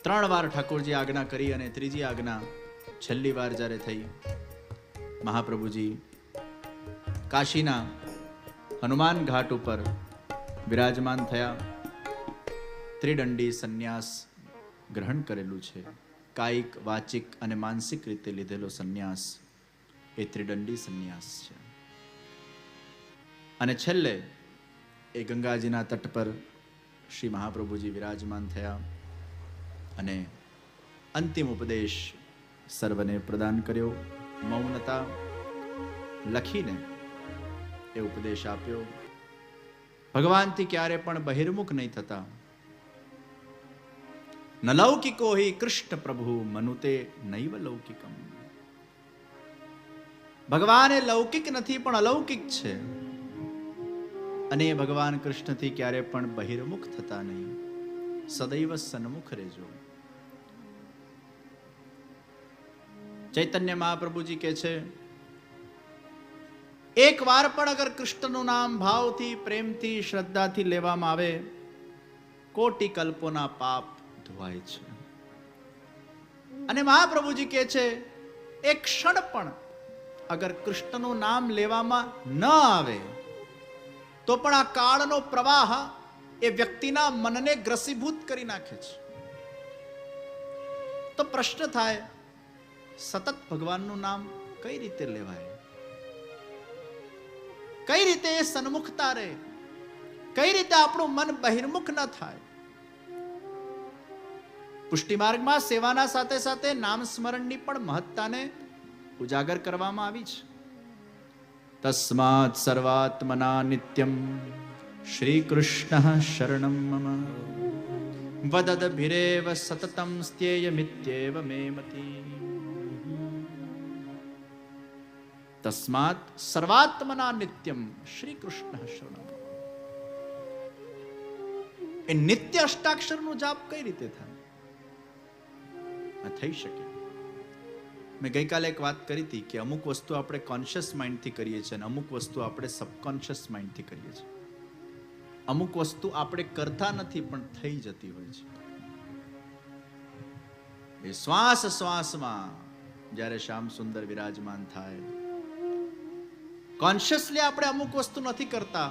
3 વાર ઠાકોરજી આજ્ઞા કરી અને ત્રીજી આજ્ઞા છેલ્લી વાર જ્યારે થઈ, મહાપ્રભુજી કાશીના હનુમાન ઘાટ ઉપર વિરાજમાન થયા. ત્રિદંડી સંન્યાસ ગ્રહણ કરેલું છે. કાયિક, વાચિક અને માનસિક રીતે લીધેલો સંન્યાસ એ ત્રિદંડી સંન્યાસ છે. અને છેલ્લે એ ગંગાજીના તટ પર શ્રી મહાપ્રભુજી વિરાજમાન થયા અને અંતિમ ઉપદેશ સર્વને પ્રદાન કર્યો. મૌનતા લખીને એ ઉપદેશ આપ્યો. ભગવાનથી ક્યારે પણ બહિર્મુખ નહીં થતા. ન લૌકિકો હિ કૃષ્ણ પ્રભુ મનુતે નૈવ લૌકિકમ. ભગવાન એ લૌકિક નથી પણ અલૌકિક છે, અને એ ભગવાન કૃષ્ણથી ક્યારે પણ બહિર્મુખ થતા નહીં. સદૈવ સન્મુખ રહેજો. ચૈતન્ય મહાપ્રભુજી કહે છે, એક વાર પણ અગર કૃષ્ણનું નામ ભાવથી, પ્રેમથી, શ્રદ્ધાથી લેવામાં આવે, કોટી કલ્પોના પાપ ધોવાય છે. અને મહાપ્રભુજી કહે છે, એક ક્ષણ પણ અગર કૃષ્ણનું નામ લેવામાં ન આવે તો પણ આ કાળનો પ્રવાહ એ વ્યક્તિના મનને ગ્રસીભૂત કરી નાખે છે. તો પ્રશ્ન થાય, સતત ભગવાનનું નામ કઈ રીતે લેવાય? કઈ રીતે એ સન્મુખતા રહે? કઈ રીતે આપણું મન બહિર્મુખ ન થાય? પુષ્ટિ માર્ગમાં સેવાના સાથે સાથે નામ સ્મરણની પણ મહત્તાને ઉજાગર કરવામાં આવી છે. તસ્માત સર્વાત્મના નિત્યમ શ્રી કૃષ્ણ શરણમ મમ વદદભિરેવ સતતમ સ્ત્યેયમિત્યેવ મે મતિ. તસ્માત સર્વાત્મના નિત્યમ શ્રી કૃષ્ણ શરણમ. એ નિત્ય અષ્ટાક્ષરનું જાપ કઈ રીતે થાય? થઈ શકે. મેં ગઈકાલે એક વાત કરી હતી કે અમુક વસ્તુ આપણે કોન્શિયસ માઇન્ડથી કરીએ છીએ અને અમુક વસ્તુ આપણે સબકોન્શિયસ માઇન્ડથી કરીએ છીએ. અમુક વસ્તુ આપણે કરતા નથી પણ થઈ જતી હોય છે. એ શ્વાસ શ્વાસમાં જ્યારે શ્યામ સુંદર વિરાજમાન થાય, કોન્શિયસલી આપણે અમુક વસ્તુ નથી કરતા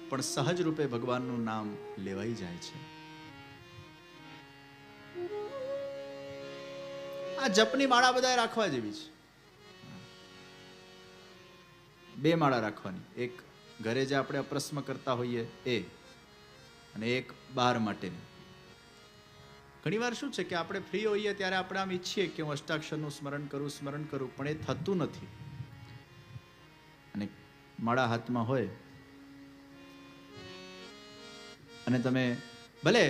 પણ સહજ રૂપે ભગવાનનું નામ લેવાઈ જાય છે. આ જપની માળા બધા રાખવા જેવી છે. 2 માળા રાખવાની, એક ઘરે જે આપણે અપ્રસ્મ કરતા હોઈએ એ, અને એક બહાર માટેની. ઘણી વાર શું છે કે આપણે ફ્રી હોઈએ ત્યારે આપણે આમ ઈચ્છીએ કે હું અષ્ટાક્ષરનું સ્મરણ કરું, પણ એ થતું નથી. અને માળા હાથમાં હોય અને તમે ભલે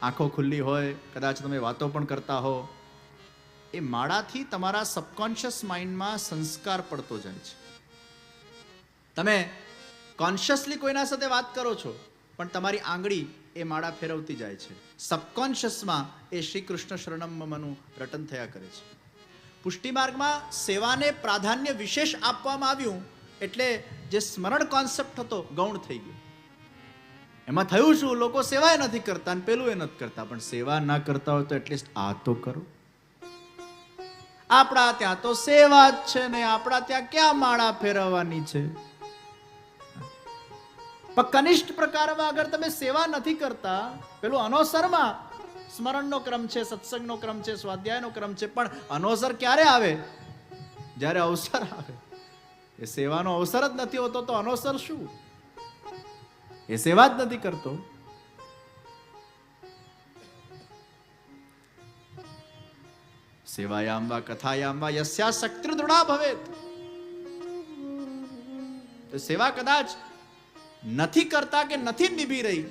આંખો ખુલ્લી હોય, કદાચ તમે વાતો પણ કરતા હો, એ માળાથી તમારા સબકોન્શિયસ માઇન્ડમાં સંસ્કાર પડતો જાય છે. તમે કોન્શિયસલી કોઈના સાથે વાત કરો છો પણ તમારી આંગળી એ માળા ફેરવતી જાય છે. સબકોન્શિયસમાં એ શ્રી કૃષ્ણ શરણમ મમનું રટન થયા કરે છે. પુષ્ટિ માર્ગમાં સેવાને પ્રાધાન્ય વિશેષ આપવામાં આવ્યું એટલે જે સ્મરણ કોન્સેપ્ટ હતો ગૌણ થઈ ગયો. એમાં થયું શું, લોકો સેવા નથી કરતા અને પેલું એ નથી કરતા, પણ સેવા ના કરતા હોય તો એટલીસ્ટ આ તો કરો. આપણા ત્યાં તો સેવા જ છે ને, આપણા ત્યાં ક્યાં માળા ફેરવવાની છે? પણ કનિષ્ઠ પ્રકારમાં અગર તમે સેવા નથી કરતા, પેલું અનોસરમાં સ્મરણનો ક્રમ છે, સત્સંગનો ક્રમ છે, સ્વાધ્યાયનો ક્રમ છે, પણ અનોસર ક્યારે આવે? જ્યારે અવસર આવે. એ સેવાનો અવસર જ નથી હોતો તો અનોસર શું? એ સેવા જ નથી કરતો. સેવાયામ વા કથાયામ વા યસ્યા શક્તિ દૃઢા ભવેત. તો સેવા કદાચ નથી કરતા કે નથી નિભી રહી,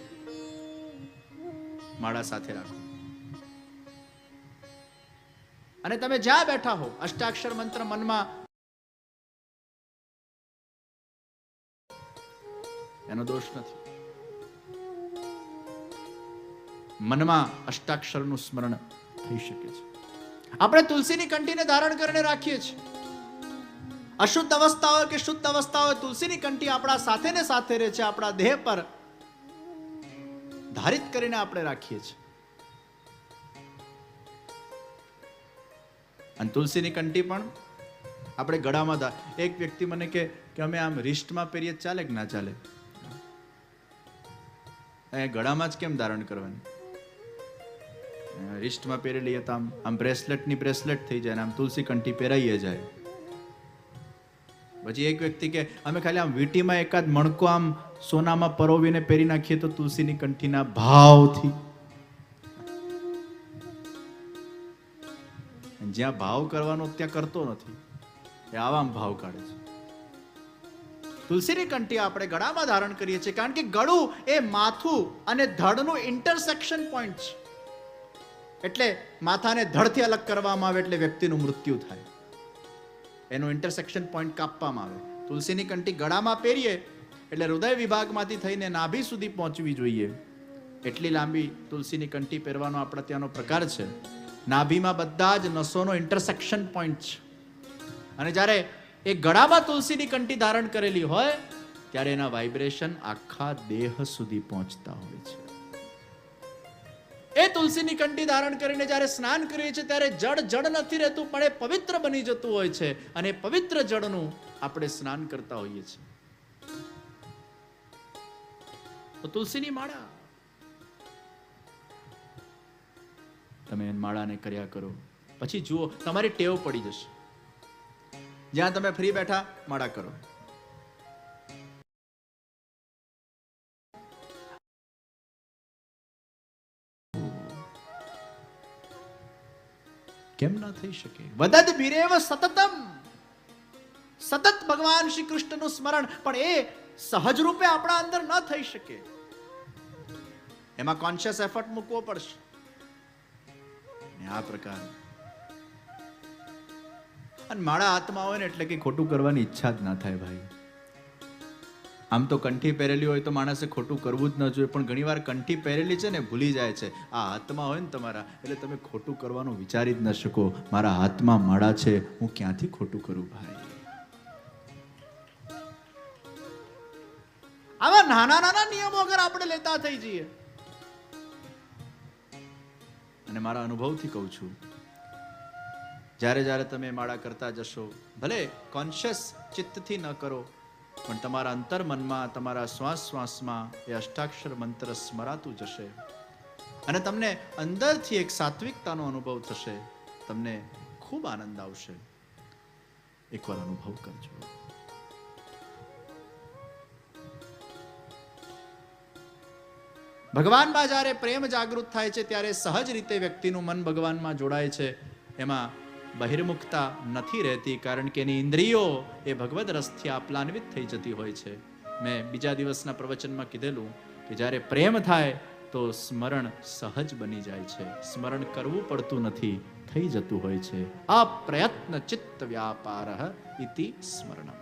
માળા સાથે રાખો. અને તમે જ્યાં બેઠા હો, અષ્ટાક્ષર મંત્ર મનમાં, એનો દોષ નથી. મનમાં અષ્ટાક્ષરનું સ્મરણ થઈ શકે છે. આપણે તુલસીની કંઠીને ધારણ કરીને રાખીએ છીએ. અશુદ્ધ અવસ્થા હોય કે શુદ્ધ અવસ્થા હોય, તુલસીની કંઠી આપણા સાથે ને સાથે રહે છે. આપણા દેહ પર ધારિત કરીને આપણે રાખીએ છીએ. અને તુલસીની કંઠી પણ આપણે ગળામાં એક વ્યક્તિ મને કે અમે આમ રિસ્ટમાં પહેરીએ ચાલે કે ના ચાલે? ગળામાં જ કેમ ધારણ કરવાની? રિસ્ટમાં પહેરી લઈએ તો આમ બ્રેસલેટની બ્રેસલેટ થઈ જાય, આમ તુલસી કંઠી પહેરાઈએ જાય. પછી એક વ્યક્તિ કે અમે ખાલી આમ વીટીમાં એકાદ મણકો આમ સોનામાં પરોવીને પહેરી નાખીએ તો તુલસીની કંઠીના ભાવથી. જ્યાં ભાવ કરવાનો ત્યાં કરતો નથી, એ આવા ભાવ કાઢે છે. તુલસીની કંઠી આપણે ગળામાં ધારણ કરીએ છીએ કારણ કે ગળું એ માથું અને ધડનું ઇન્ટરસેક્શન પોઈન્ટ છે. એટલે માથાને ધડથી અલગ કરવામાં આવે એટલે વ્યક્તિનું મૃત્યુ થાય, એનો ઇન્ટરસેક્શન પોઈન્ટ કાપવામાં આવે. તુલસીની કંઠી ગળામાં પહેરીએ એટલે હૃદય વિભાગમાંથી થઈને નાભી સુધી પહોંચવી જોઈએ. એટલી લાંબી તુલસીની કંઠી પહેરવાનો આપણા ત્યાંનો પ્રકાર છે. નાભીમાં બધા જ નસોનો ઇન્ટરસેક્શન પોઈન્ટ છે. અને જ્યારે એ ગળામાં તુલસીની કંઠી ધારણ કરેલી હોય ત્યારે એના વાઇબ્રેશન આખા દેહ સુધી પહોંચતા હોય છે. એ તુલસીની કંઠી ધારણ કરીને જ્યારે સ્નાન કરીએ છીએ ત્યારે જડ નથી રહેતું, પણ એ પવિત્ર બની જતું હોય છે. અને પવિત્ર જળનું આપણે સ્નાન કરતા હોઈએ છીએ. તો તુલસીની માળા તમે માળાને કર્યા કરો, પછી જુઓ તમારી ટેવ પડી જશે. જ્યાં તમે ફ્રી બેઠા માળા કરો. કેમ ના થઈ શકે? વદદ બિરેવ સતતમ, સતત ભગવાન શ્રી કૃષ્ણનું સ્મરણ, પણ એ સહજ રૂપે આપણા અંદર ન થઈ શકે. એમાં કોન્શિયસ એફર્ટ મૂકવો પડશે. આ પ્રકાર અને માળા હાથમાં હોય ને એટલે કે ખોટું કરવાની ઈચ્છા જ ના થાય ભાઈ. આમ તો કંઠી પહેરેલી હોય તો માણસે ખોટું કરવું જ ન જોઈએ, પણ ઘણીવાર કંઠી પહેરેલી છે ને ભૂલી જાય છે. આ હાથમાં હોય ને તમારા, એટલે તમે ખોટું કરવાનું વિચારી જ ન શકો. મારા હાથમાં માળા છે, હું ક્યાંથી ખોટું કરું ભાઈ? આવા નાના નાના નિયમો અગર આપણે લેતા થઈ જઈએ, અને મારા અનુભવથી કહું છું, જ્યારે જ્યારે તમે માળા કરતા જશો, ભલે કોન્શિયસ ચિત્તથી ન કરો, પણ તમારા અંતર મનમાં, તમારા શ્વાસ શ્વાસમાં એ અષ્ટાક્ષર મંત્ર સ્મરાતું જશે અને તમને અંદરથી એક સાત્વિકતાનો અનુભવ થશે. તમને ખૂબ આનંદ આવશે. એકવાર અનુભવ કરજો. ભગવાનમાં જ્યારે પ્રેમ જાગૃત થાય છે ત્યારે સહજ રીતે વ્યક્તિનું મન ભગવાનમાં જોડાય છે. એમાં બહિર્મુખતા નથી રહેતી, કારણ કે એની ઇન્દ્રિયો એ ભગવદ રસથી આપ્લાન્વિત થઈ જતી હોય છે. મેં બીજા દિવસના પ્રવચનમાં કીધેલું કે જ્યારે પ્રેમ થાય તો સ્મરણ સહજ બની જાય છે. સ્મરણ કરવું પડતું નથી, થઈ જતું હોય છે. અપ્રયત્ન ચિત્ત વ્યાપારઃ ઇતિ સ્મરણમ.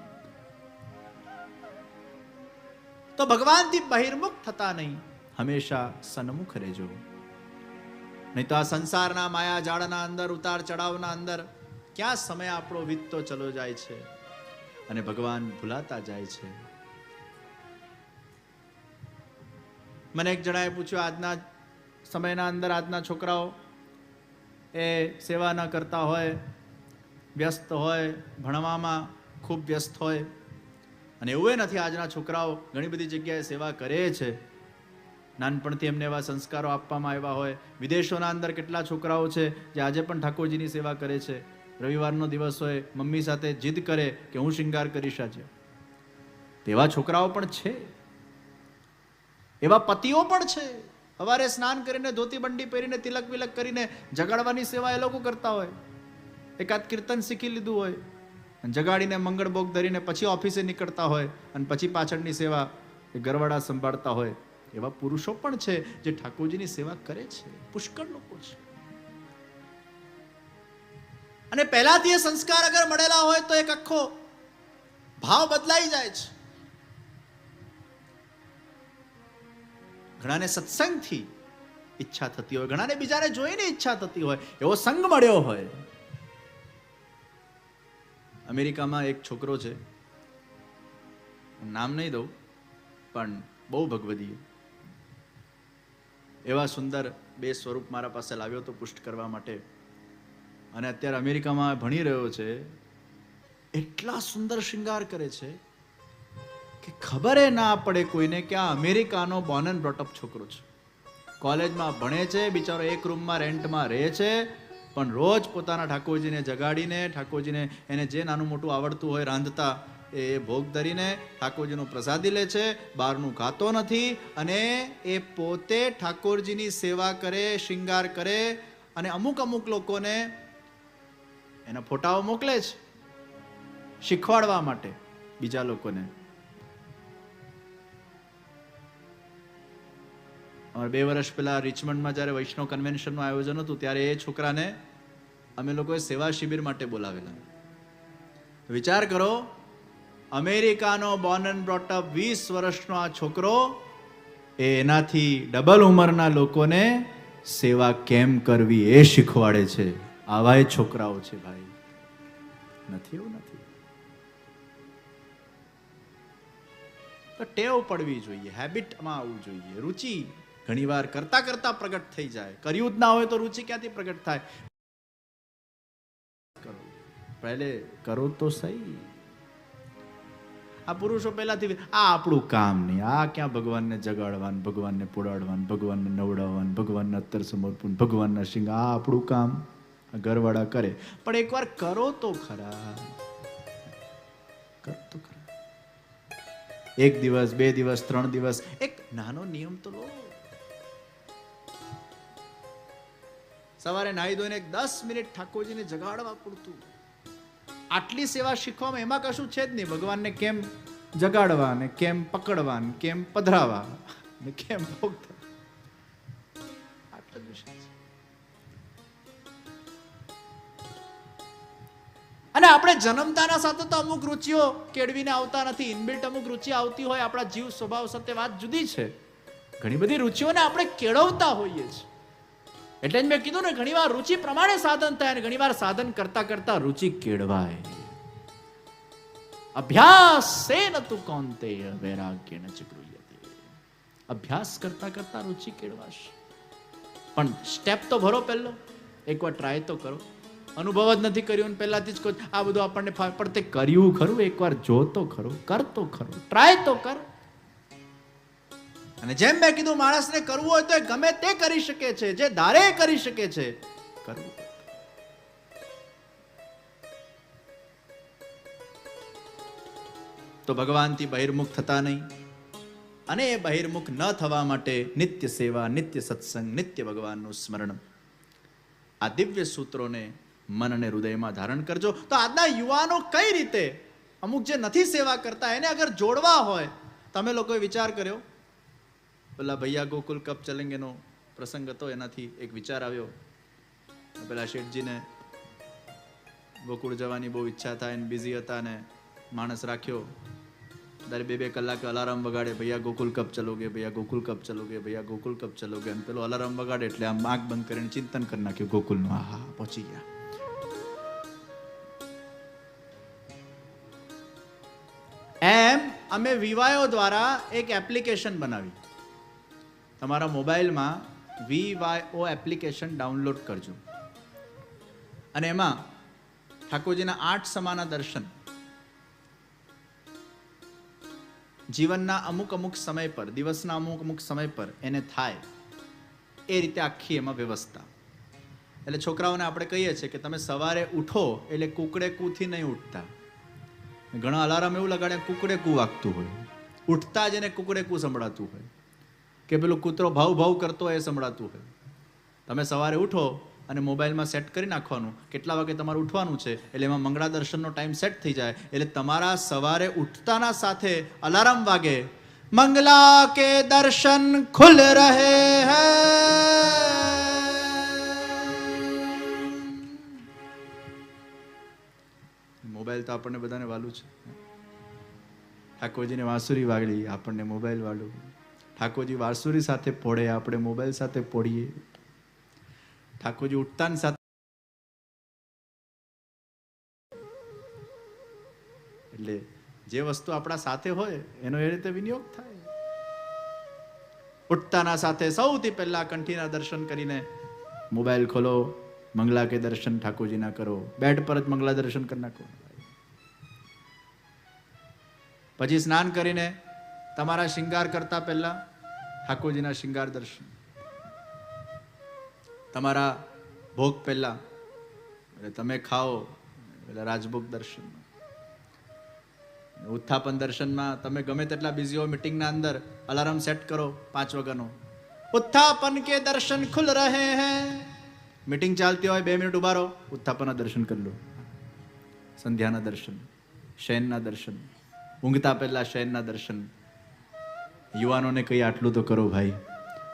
તો ભગવાનથી બહિર્મુખ થતા નહીં, હંમેશા સન્મુખ રહેજો. નહીં તો આ સંસારના માયા જાળના અંદર, ઉતાર ચડાવના અંદર ક્યાં સમય આપણો વીતતો ચલો જાય છે અને ભગવાન ભૂલાતા જાય છે. મને એક જણાએ પૂછ્યું, આજના સમયના અંદર આજના છોકરાઓ એ સેવા ન કરતા હોય, વ્યસ્ત હોય, ભણવામાં ખૂબ વ્યસ્ત હોય. અને એવું એ નથી, આજના છોકરાઓ ઘણી બધી જગ્યાએ સેવા કરે છે. નાનપણથી એમને એવા સંસ્કારો આપવામાં આવ્યા હોય. વિદેશોના અંદર કેટલા છોકરાઓ છે જે આજે પણ ઠાકોરજીની સેવા કરે છે. રવિવારનો દિવસ હોય, મમ્મી સાથે જીદ કરે કે હું શૃંગાર કરીશ આજે. તેવા છોકરાઓ પણ છે, એવા પતિઓ પણ છે. સવારે સ્નાન કરીને, ધોતી બંડી પહેરીને, તિલક વિલક કરીને જગાડવાની સેવા એ લોકો કરતા હોય. એકાદ કીર્તન શીખી લીધું હોય, જગાડીને મંગળ ભોગ ધરીને પછી ઓફિસે નીકળતા હોય, અને પછી પાછળની સેવા એ ઘરવાળા સંભાળતા હોય. એવા પુરુષો પણ છે જે ઠાકોરજીની સેવા કરે છે. પુષ્કળ લોકો છે. અને પહેલાથી એ સંસ્કાર અગર મળેલા હોય તો એક આખો ભાવ બદલાઈ જાય છે. ઘણાને સત્સંગથી ઈચ્છા થતી હોય, ઘણાને બીજાને જોઈને ઈચ્છા થતી હોય, એવો સંગ મળ્યો હોય. અમેરિકામાં એક છોકરો છે, નામ નહીં દઉં, પણ બહુ ભગવદીય, એવા સુંદર બે સ્વરૂપ મારા પાસે લાવ્યો હતો પુષ્ટ કરવા માટે. અને અત્યારે અમેરિકામાં ભણી રહ્યો છે, એટલા સુંદર શૃંગાર કરે છે કે ખબર ના પડે કોઈને કે આ અમેરિકાનો બોર્ન એન્ડ બ્રોટ અપ છોકરો છે. કોલેજમાં ભણે છે, બિચારો એક રૂમમાં રેન્ટમાં રહે છે, પણ રોજ પોતાના ઠાકોરજીને જગાડીને, ઠાકોરજીને એને જે નાનું મોટું આવડતું હોય રાંધતા એ ભોગ ધરીને ઠાકોરજીનું પ્રસાદી લે છે, બહારનું ખાતો નથી, અને એ પોતે ઠાકોરજીની સેવા કરે, શૃંગાર કરે, અને અમુક લોકોને એના ફોટાઓ મોકલે છે શીખવાડવા માટે બીજા લોકોને. 2 વર્ષ પહેલા રિચમન્ડમાં જ્યારે વૈષ્ણવ કન્વેન્શનનું આયોજન હતું ત્યારે એ છોકરાને અમે લોકોએ સેવા શિબિર માટે બોલાવેલા. વિચાર કરો, અમેરિકાનો બોર્ન એન્ડ બ્રોટ અપ 20 વર્ષનો આ છોકરો એનાથી ડબલ ઉંમરના લોકોને સેવા કેમ કરવી એ શીખવાડે છે. આવા છોકરાઓ છે ભાઈ, નથી એવું નથી. તો ટેવ પડવી જોઈએ, હેબિટમાં આવવું જોઈએ. રુચિ ઘણીવાર કરતા કરતા પ્રગટ થઈ જાય. કર્યું જ ના હોય તો રુચિ ક્યાંથી પ્રગટ થાય? પહેલે કરો તો સહી. આ પુરુષો પહેલાથી આ આપણું કામ નહીં, આ ક્યાં ભગવાનને જગાડવાનું, ભગવાનને પોડાડવાનું, ભગવાનને નવડાવવાનું, ભગવાનને અત્તર સમર્પણ, ભગવાનના શિંગ, આ આપણું કામ ઘરવાળા કરે. પણ એકવાર કરો તો ખરા, કરો તો ખરા. 1 દિવસ, 2 દિવસ, 3 દિવસ એક નાનો નિયમ તો લો. સવારે નાહી ધોઈને 10 મિનિટ ઠાકોરજીને જગાડવા પૂરતું. આટલી સેવા શીખવામાં એમાં કશું છે જ નહીં. ભગવાનને કેમ જગાડવા, ને કેમ પકડવા, ને કેમ પધરાવા, ને કેમ ભોગ આટલું વિષય છે. અને આપણે જન્મતાના સાથે તો અમુક રુચિઓ કેળવીને આવતા નથી. ઇનબિલ્ટ અમુક રુચિ આવતી હોય આપણા જીવ સ્વભાવ સાથે, વાત જુદી છે. ઘણી બધી રુચિઓને આપણે કેળવતા હોઈએ છીએ. એટલે જ મેં કીધું ને, ઘણીવાર રુચિ પ્રમાણે સાધન થાય, અને ઘણીવાર સાધન કરતા કરતા રુચિ કેળવાય. અભ્યાસેન તુ કૌંતેય વૈરાગ્યેન ચ ગૃહ્યતે. અભ્યાસ કરતા કરતા રુચિ કેળવાશે. પણ સ્ટેપ તો ભરો, પહેલો એકવાર ટ્રાય તો કરો. અનુભવ જ નથી કર્યો ને પહેલાથી જ કહો આ બધું આપણને પણ તે કર્યું ખરું? એકવાર જો તો ખરો, કર તો ખરો, ટ્રાય તો કર. અને જેમ મેં કીધું, માણસને કરવું હોય તો એ ગમે તે કરી શકે છે, જે ધારે કરી શકે છે. કરવું તો ભગવાનથી બહિર્મુખ થતા નહીં. અને એ બહિર્મુખ ન થવા માટે નિત્ય સેવા, નિત્ય સત્સંગ, નિત્ય ભગવાનનું સ્મરણ, આ દિવ્ય સૂત્રોને મન અને હૃદયમાં ધારણ કરજો. તો આજના યુવાનો કઈ રીતે, અમુક જે નથી સેવા કરતા એને અગર જોડવા હોય, તમે લોકોએ વિચાર કર્યો? પેલા ભૈયા ગોકુલ કપ ચલેંગેનો પ્રસંગ હતો, એનાથી એક વિચાર આવ્યો. પેલા શેઠજીને ગોકુળ જવાની બહુ ઈચ્છા થાય, બિઝી હતા, ને માણસ રાખ્યો. દર 2-2 કલાકે અલાર્મ વગાડે, ભૈયા ગોકુલ કપ ચલોગે, ભૈયા ગોકુલ કપ ચલોગે, ભૈયા ગોકુલ કપ ચલોગે. અને પેલો અલાર્મ વગાડે એટલે આમ આંખ બંધ કરીને ચિંતન કરી નાખ્યું ગોકુલનું. હા, પહોંચી ગયા. એમ અમે વિવાયો દ્વારા એક એપ્લિકેશન બનાવી. તમારા મોબાઈલમાં VYO એપ્લિકેશન ડાઉનલોડ કરજો, અને એમાં ઠાકોરજીના 8 સમાના દર્શન જીવનના અમુક સમય પર, દિવસના અમુક સમય પર એને થાય એ રીતે આખી એમાં વ્યવસ્થા. એટલે છોકરાઓને આપણે કહીએ છીએ કે તમે સવારે ઉઠો એટલે કુકડે કુથી નહીં ઉઠતા. ઘણા અલાર્મ એવું લગાડે કુકડે કુ વાગતું હોય, ઉઠતા જ એને કુકડે કુ સંભળાતું હોય, કે પેલો કૂતરો ભાવ કરતો હોય એ સંભળાતું હોય. તમે સવારે ઉઠો અને મોબાઈલમાં સેટ કરી નાખવાનું કેટલા વાગે તમારે ઉઠવાનું છે, એટલે એમાં મંગળા દર્શનનો ટાઈમ સેટ થઈ જાય. એટલે તમારા સવારે ઉઠતાના સાથે અલાર્મ વાગે, મંગલા કે દર્શન ખુલ રહે હૈ. મોબાઈલ તો આપણને બધાને વાલું છે. ઠાકોરજીને વાંસુરી વાગડી, આપણને મોબાઈલ વાળું. ઠાકોરજી વાંસુરી સાથે પોડે, આપણે મોબાઈલ સાથે પોડીએ. ઠાકોરજી ઉઠતાની સાથે, એટલે જે વસ્તુ આપણા સાથે હોય એનો એ રીતે વિનિયોગ થાય. ઉઠતાના સાથે સૌથી પહેલા કંઠીના દર્શન કરીને મોબાઈલ ખોલો, મંગલા કે દર્શન ઠાકોરજીના કરો, બેડ પર જ મંગલા દર્શન કરી નાખો. પછી સ્નાન કરીને તમારા શિંગાર કરતા પહેલા ઠાકોરજીના શિંગાર દર્શન, તમારા ભોગ પહેલા એટલે તમે ખાઓ એટલે રાજભોગ દર્શન, ઉત્થાપન દર્શનમાં તમે ગમે તેટલા બિઝી હો, મીટિંગના અંદર અલાર્મ સેટ કરો 5 વાગ્યાનો, ઉત્થાપન કે દર્શન ખુલ રહે હૈ. મીટિંગ ચાલતી હોય 2 મિનિટ ઉભા રહો, ઉત્થાપનના દર્શન કરી લો, સંધ્યાના દર્શન, શયનના દર્શન, ઊંઘતા પહેલા શયનના દર્શન. યુવાનોને કઈ આટલું તો કરો ભાઈ,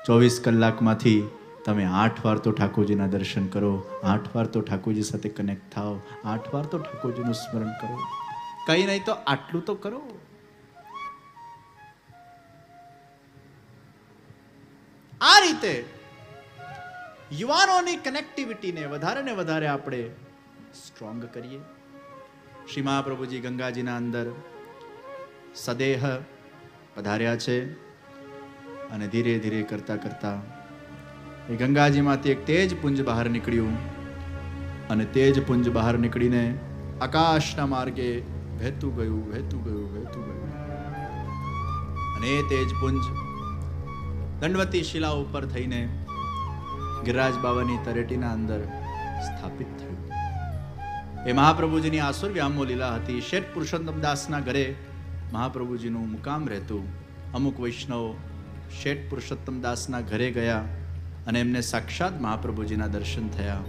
24 કલાકમાંથી તમે 8 વાર તો ઠાકોરજીના દર્શન કરો, 8 વાર તો ઠાકોરજી સાથે કનેક્ટ થાઓ, 8 વાર તો ઠાકોરજીનું સ્મરણ કરો. કઈ નહીં તો આટલું તો કરો. આ રીતે યુવાનોની કનેક્ટિવિટીને વધારે ને વધારે આપણે સ્ટ્રોંગ કરીએ. શ્રી મહાપ્રભુજી ગંગાજીના અંદર સદેહ પધાર્યા છે અને ધીરે ધીરે કરતા કરતા એ ગંગાજીમાંથી એક તેજ પુંજ બહાર નીકળ્યું અને તેજ પુંજ બહાર નીકળીને આકાશના માર્ગે વહેતું ગયું, વહેતું ગયું, વહેતું ગયું. અને એ તેજ પુંજ દંડવતી શિલા ઉપર થઈને ગિરિરાજ બાવાની તરેટીના અંદર સ્થાપિત થયું. એ મહાપ્રભુજીની આસુર વ્યામો લીલા હતી. શેઠ પુરુષોત્તમ દાસના ઘરે મહાપ્રભુજીનું મુકામ રહેતું. અમુક વૈષ્ણવ શેઠ પુરુષોત્તમ દાસના ઘરે ગયા અને એમને સાક્ષાત મહાપ્રભુજીના દર્શન થયા.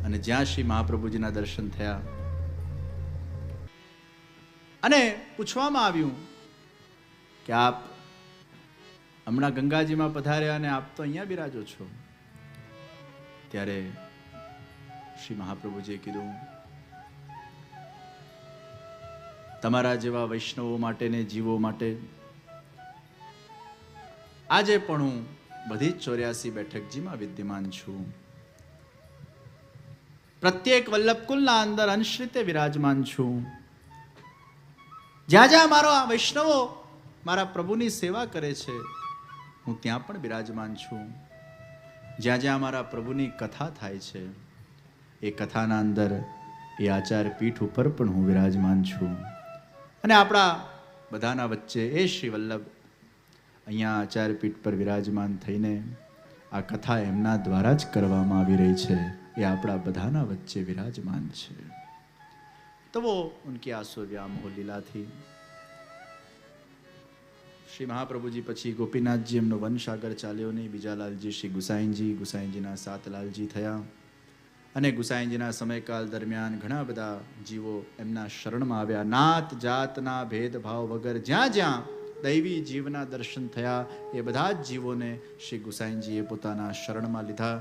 અને જ્યાં શ્રી મહાપ્રભુજીના દર્શન થયા અને પૂછવામાં આવ્યું કે આપ હમણાં ગંગાજીમાં પધાર્યા અને આપ તો અહીંયા બિરાજો છો. ત્યારે શ્રી મહાપ્રભુજીએ કીધું, તમારા જેવા વૈષ્ણવો માટે ને જીવો માટે આજે પણ હું બધી જ 84 બેઠકજીમાં વિદ્યમાન છું. પ્રત્યેક વલ્લભકુલના અંદર અંશ રીતે વિરાજમાન છું. જ્યાં જ્યાં મારા વૈષ્ણવો મારા પ્રભુની સેવા કરે છે હું ત્યાં પણ બિરાજમાન છું. જ્યાં જ્યાં મારા પ્રભુની કથા થાય છે એ કથાના અંદર એ આચાર પીઠ ઉપર પણ હું વિરાજમાન છું. અને આપણા બધાના વચ્ચે એ શ્રી વલ્લભ અહીંયા આચાર પીઠ પર વિરાજમાન થઈને આ કથા એમના દ્વારા જ કરવામાં આવી રહી છે. એ આપણા બધાના વચ્ચે વિરાજમાન છે. તો वो उनकी आसुर व्यामोह लीला थी. શ્રી મહાપ્રભુજી પછી ગોપીનાથજી એમનો વંશ આગળ ચાલ્યો નહીં. બીજાલાલજી શ્રી ગુસાઈજીના 7 લાલજી થયા. અને ગુસાઈજીના સમયકાલ દરમિયાન ઘણા બધા જીવો એમના શરણમાં આવ્યા. નાત જાતના ભેદભાવ વગર જ્યાં જ્યાં દૈવી જીવના દર્શન થયા એ બધા જ જીવોને શ્રી ગુસાઈજીએ પોતાના શરણમાં લીધા.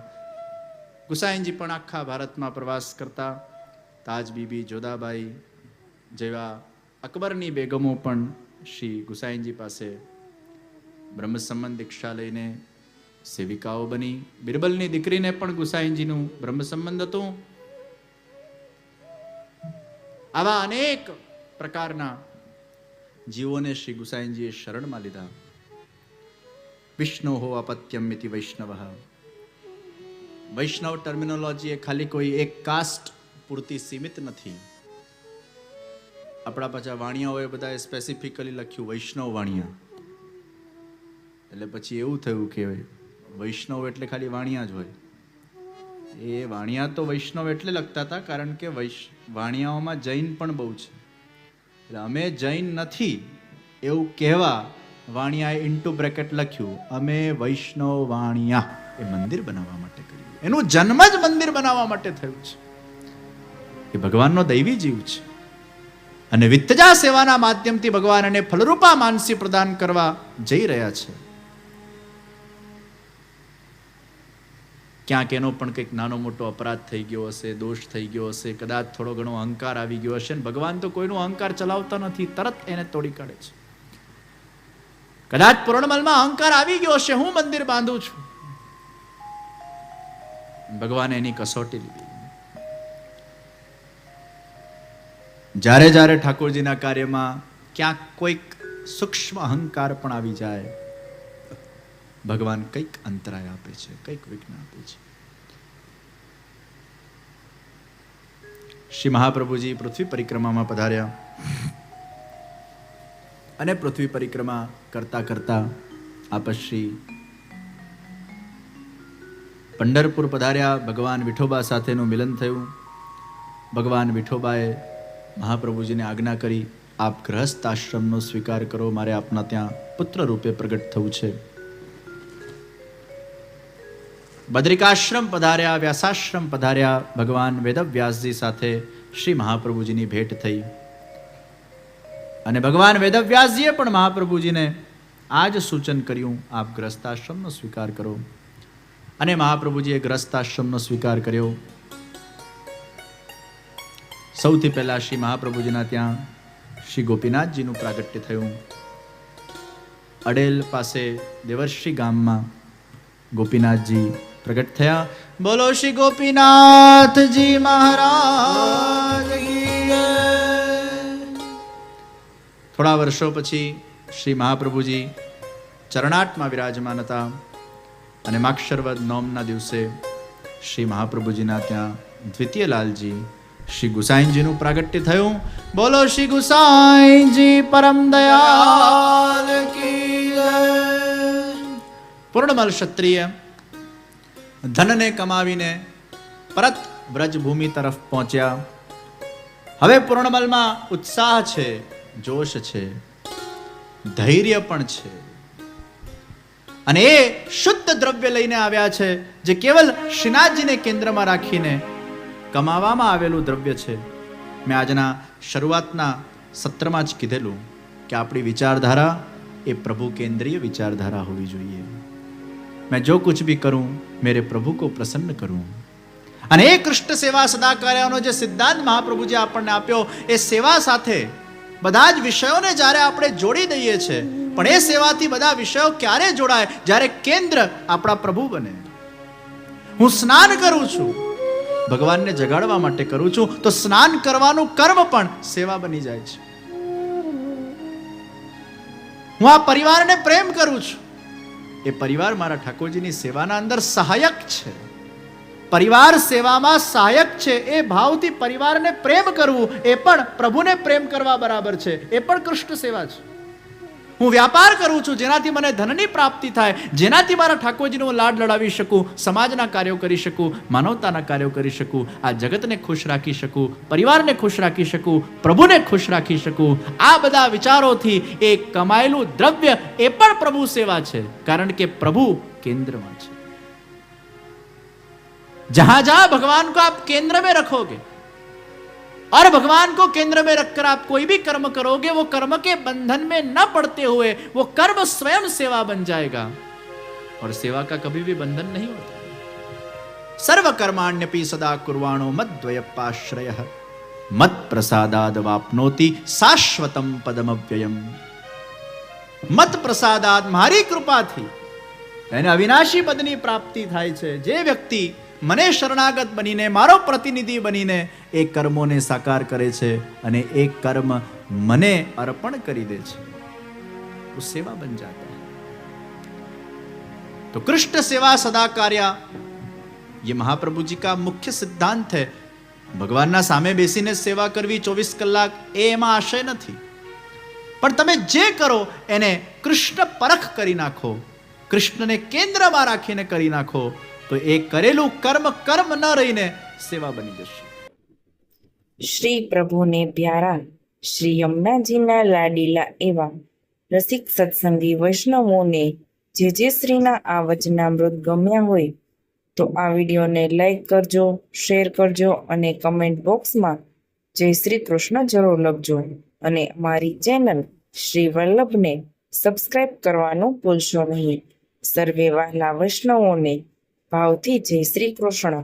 ગુસાઈજી પણ આખા ભારતમાં પ્રવાસ કરતા. તાજ બીબી, જોધાબાઈ જેવા અકબરની બેગમો પણ શ્રી ગુસાઈજી પાસે બ્રહ્મ સંબંધ દીક્ષા લઈને સેવિકાઓ બની. બિરબલની દીકરીને પણ ગુસાઈજીનું બ્રહ્મ સંબંધ હતું. આવા અનેક પ્રકારના જીવોને શ્રી ગુસાઈજીએ શરણમાં લીધા. વિષ્ણુ હો અપત્યમ ઇતિ વૈષ્ણવ. વૈષ્ણવ ટર્મિનોલોજી એ ખાલી કોઈ એક કાસ્ટ પૂરતી સીમિત નથી. આપણા પાછા વાણિયાઓએ બધાએ સ્પેસિફિકલી લખ્યું વૈષ્ણવ વાણિયા. એટલે પછી એવું થયું કે વૈષ્ણવ એટલે ખાલી વાણિયા જ હોય. એ વાણિયા તો વૈષ્ણવ એટલે લખતા હતા કારણ કે વાણિયાઓમાં જૈન પણ બહુ છે. એટલે અમે જૈન નથી એવું કહેવા વાણિયાએ ઇન્ટુ બ્રેકેટ લખ્યું અમે વૈષ્ણવ વાણિયા. એ મંદિર બનાવવા માટે કર્યું. એનું જન્મ જ મંદિર બનાવવા માટે થયું છે. એ ભગવાનનો દૈવી જીવ છે અને વિત્તજા સેવાના માધ્યમથી ભગવાન એને ફલરૂપા માનસી પ્રદાન કરવા જઈ રહ્યા છે. ક્યાંક એનો પણ કંઈક નાનો મોટો અપરાધ થઈ ગયો હશે, દોષ થઈ ગયો હશે, કદાચ થોડો ઘણો અહંકાર આવી ગયો હશે. ને ભગવાન તો કોઈનો અહંકાર ચલાવતા નથી, તરત એને તોડી કાઢે છે. કદાચ પૂર્ણમલમાં અહંકાર આવી ગયો હશે, હું મંદિર બાંધું છું, ભગવાને એની કસોટી લીધી. જ્યારે જ્યારે ઠાકોરજીના કાર્યમાં ક્યાંક કોઈક સૂક્ષ્મ અહંકાર પણ આવી જાય ભગવાન કંઈક અંતરાય આપે છે, કંઈક વિઘ્ન આપે છે. શ્રી મહાપ્રભુજી પૃથ્વી પરિક્રમામાં પધાર્યા અને પૃથ્વી પરિક્રમા કરતા કરતા આપશ્રી પંઢરપુર પધાર્યા. ભગવાન વિઠોબા સાથેનું મિલન થયું. ભગવાન વિઠોબાએ મહાપ્રભુજીને આજ્ઞા કરી, આપ ગ્રહસ્થ આશ્રમનો સ્વીકાર કરો, મારે આપના ત્યાં પુત્ર રૂપે પ્રગટ થવું છે. બદ્રિકાશ્રમ પધાર્યા, વ્યાસાશ્રમ પધાર્યા. ભગવાન વેદવ્યાસજી સાથે શ્રી મહાપ્રભુજીની ભેટ થઈ અને ભગવાન વેદવ્યાસજીએ પણ મહાપ્રભુજીને આ જ સૂચન કર્યું, આપ ગ્રસ્તાશ્રમનો સ્વીકાર કરો. અને મહાપ્રભુજીએ ગ્રસ્તાશ્રમનો સ્વીકાર કર્યો. સૌથી પહેલા શ્રી મહાપ્રભુજીના ત્યાં શ્રી ગોપીનાથજીનું પ્રાગટ્ય થયું. અડેલ પાસે દેવર્ષિ ગામમાં ગોપીનાથજી પ્રગટ થયા. બોલો શ્રી ગોપીનાથજી મહારાજ કી જય. થોડા વર્ષો પછી શ્રી મહાપ્રભુજી ચરણાટમાં વિરાજમાન હતા અને માક્ષરવદ નોમના દિવસે શ્રી મહાપ્રભુજીના ત્યાં દ્વિતીય લાલજી શ્રી ગુસાઈજીનું પ્રાગટ્ય થયું. બોલો શ્રી ગુસાઈજી પરમ દયાલ કી જય. પૂર્ણમલ ક્ષત્રિય ધનને કમાવીને પરત વ્રજભૂમિ તરફ પહોંચ્યા. હવે પૂર્ણમલમાં ઉત્સાહ છે, જોશ છે, ધૈર્ય પણ છે અને એ શુદ્ધ દ્રવ્ય લઈને આવ્યા છે જે કેવલ શ્રીનાથજીને કેન્દ્રમાં રાખીને કમાવામાં આવેલું દ્રવ્ય છે. મેં આજના શરૂઆતના સત્રમાં જ કીધેલું કે આપણી વિચારધારા એ પ્રભુ કેન્દ્રીય વિચારધારા હોવી જોઈએ. मैं जो कुछ भी करूं मेरे प्रभु को प्रसन्न करूं. અને એ કૃષ્ણ સેવા સદા કાર્યનો જે સિદ્ધાંત મહાપ્રભુજી આપણને આપ્યો, એ સેવા સાથે બધા જ વિષયોને જ્યારે આપણે જોડી દઈએ છીએ, પણ એ સેવાથી બધા વિષયો ક્યારે જોડાય? જ્યારે કેન્દ્ર આપણા પ્રભુ બને. હું સ્નાન કરું છું, ભગવાનને જગાડવા માટે કરું છું, તો સ્નાન કરવાનું કર્મ પણ સેવા બની જાય છે. હું આ પરિવારને પ્રેમ કરું છું, એ પરિવાર મારા ઠાકોરજીની સેવાના અંદર સહાયક છે. પરિવાર સેવામાં સહાયક છે. એ ભાવથી પરિવારને પ્રેમ કરવું એ પણ પ્રભુને પ્રેમ કરવા બરાબર છે. એ પણ કૃષ્ણ સેવા છે. હું વ્યાપાર કરું છું જેનાથી મને ધનની પ્રાપ્તિ થાય, જેનાથી મારા ઠાકોરજીનો હું લાડ લડાવી શકું, સમાજના કાર્યો કરી શકું, માનવતાના કાર્યો કરી શકું, આ જગતને ખુશ રાખી શકું, પરિવારને ખુશ રાખી શકું, પ્રભુને ખુશ રાખી શકું. આ બધા વિચારોથી એ કમાયેલું દ્રવ્ય એ પણ પ્રભુ સેવા છે, કારણ કે પ્રભુ કેન્દ્રમાં છે. जहां जहां भगवान को आप केंद्र में रखोगे और भगवान को केंद्र में रखकर आप कोई भी कर्म करोगे, वो कर्म के बंधन में न पड़ते हुए वो कर्म स्वयं सेवा बन जाएगा. और सेवा का कभी भी बंधन नहीं होता. सर्व कर्माण्यपि सदा कुर्वाणो मद्वयपाश्रयः मत प्रसादाद वाप्नोति शाश्वतम पदमव्ययम. मत प्रसादाद, મારી કૃપાથી એને અવિનાશી પદની પ્રાપ્તિ થાય છે. જે વ્યક્તિ મને શરણાગત બનીને, મારો પ્રતિનિધિ બનીને એ કર્મોને સાકાર કરે છે અને એ કર્મ મને અર્પણ કરી દે છે, वो सेवा बन जाता है. तो कृष्ण सेवा सदा कार्य, ये महाप्रभु जी का मुख्य सिद्धांत है. ભગવાનના સામે બેસીને સેવા કરવી 24 કલાક, એ એમાં આશય નથી. પણ તમે જે કરો એને કૃષ્ણ પરખ કરી નાખો, કૃષ્ણને કેન્દ્રમાં રાખીને કરી નાખો, તો એ કરેલું કર્મ કર્મ ન રહીને સેવા બની જશે. શ્રી પ્રભુને પ્યારા શ્રી યમુનાજીના લાડીલા એવા રસિક સત્સંગી વૈષ્ણવોને જે શ્રીના આ વચનામૃત ગમ્યા હોય તો આ વિડીયોને લાઈક કરજો, શેર કરજો અને કમેન્ટ બોક્સમાં જય શ્રી કૃષ્ણ જરૂર લખજો. અને અમારી ચેનલ શ્રી વલ્લભને સબસ્ક્રાઇબ કરવાનું ભૂલશો નહીં. સર્વે વહાલા વૈષ્ણવોને ભાવથી જય શ્રી કૃષ્ણ.